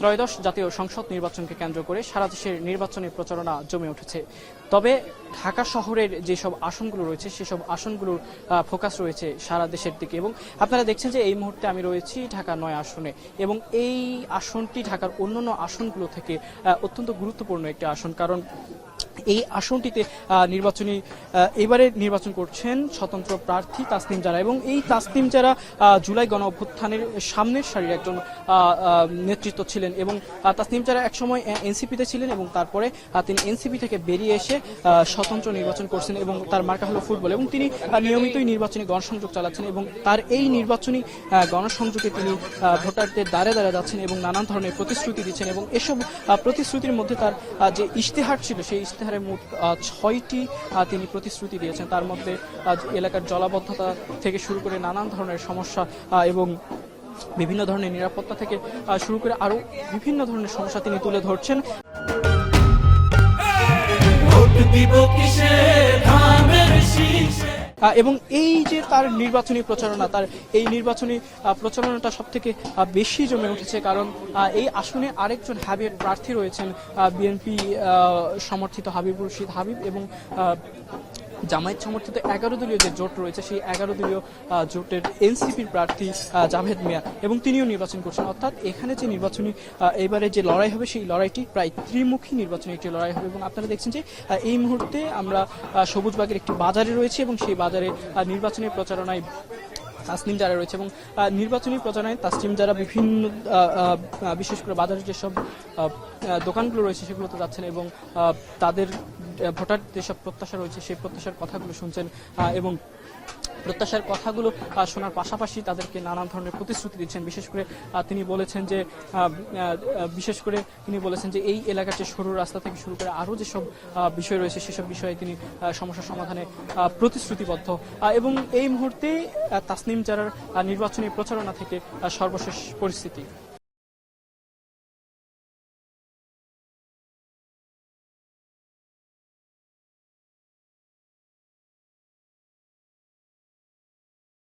ত্রয়োদশ জাতীয় সংসদ নির্বাচনকে কেন্দ্র করে সারা দেশের নির্বাচনী প্রচারণা জমে উঠেছে। তবে ঢাকা শহরের যেসব আসনগুলো রয়েছে সেসব আসনগুলোর ফোকাস রয়েছে সারা দেশের দিকে। এবং আপনারা দেখছেন যে এই মুহূর্তে আমি রয়েছি ঢাকা ৯ আসনে, এবং এই আসনটি ঢাকার অন্যান্য আসনগুলো থেকে অত্যন্ত গুরুত্বপূর্ণ একটি আসন, কারণ এই আসনটিতে এবারে নির্বাচন করছেন স্বতন্ত্র প্রার্থী তাসনিম জারা। এবং এই তাসনিম জারা জুলাই গণ অভ্যুত্থানের সামনের সারির একজন নেতৃত্ব ছিলেন, এবং তাসনিম জারা একসময় এনসিপিতে ছিলেন এবং তারপরে তিনি এনসিপি থেকে বেরিয়ে এসে স্বতন্ত্র নির্বাচন করছেন এবং তার মার্কা হলো ফুটবল। এবং তিনি নিয়মিতই নির্বাচনী গণসংযোগ চালাচ্ছেন এবং তার এই নির্বাচনী গণসংযোগে তিনি ভোটারদের দ্বারে দ্বারে যাচ্ছেন এবং নানান ধরনের প্রতিশ্রুতি দিচ্ছেন। এবং এসব প্রতিশ্রুতির মধ্যে তার যে ইশতেহার ছিল সেই ইশতেহারে মোট 6টি তিনি প্রতিশ্রুতি দিয়েছেন। তার মধ্যে এলাকার জলাবদ্ধতা থেকে শুরু করে নানান ধরনের সমস্যা এবং বিভিন্ন ধরনের নিরাপত্তা থেকে শুরু করে আরো বিভিন্ন ধরনের সমস্যা তিনি তুলে ধরছেন। এবং এই যে তার নির্বাচনী প্রচারণা, তার এই নির্বাচনী প্রচারণাটা সব থেকে বেশি জমে উঠেছে, কারণ এই আসনে আরেকজন হাবিব প্রার্থী রয়েছেন, বিএনপি সমর্থিত হাবিবুর রশিদ হাবিব, এবং জামায়াত সমর্থিত 11 দলীয় যে জোট রয়েছে সেই 11 দলীয় জোটের এনসিপির প্রার্থী জাভেদ মিয়া, এবং তিনিও নির্বাচন করছেন। অর্থাৎ এখানে যে নির্বাচনী এবারে যে লড়াই হবে সেই লড়াইটি প্রায় ত্রিমুখী নির্বাচনী একটি লড়াই হবে। এবং আপনারা দেখছেন যে এই মুহূর্তে আমরা সবুজবাগের একটি বাজারে রয়েছে এবং সেই বাজারে নির্বাচনী প্রচারণায় তাসনিম জারা রয়েছে। এবং নির্বাচনী প্রচারণায় তাসনিম জারা বিভিন্ন বিশেষ করে বাজারের যেসব দোকানগুলো রয়েছে সেগুলোতে যাচ্ছেন এবং তাদের ভোটার যেসব প্রত্যাশা রয়েছে সেই প্রত্যাশার কথাগুলো শুনছেন, এবং প্রত্যাশার কথাগুলো শোনার পাশাপাশি তাদেরকে নানান ধরনের প্রতিশ্রুতি দিচ্ছেন। বিশেষ করে তিনি বলেছেন যে এই এলাকার যে সরু রাস্তা থেকে শুরু করে আরও যেসব বিষয় রয়েছে সেসব বিষয়ে তিনি সমস্যার সমাধানে প্রতিশ্রুতিবদ্ধ। এবং এই মুহূর্তে তাসনিম জারার নির্বাচনী প্রচারণা থেকে সর্বশেষ পরিস্থিতি।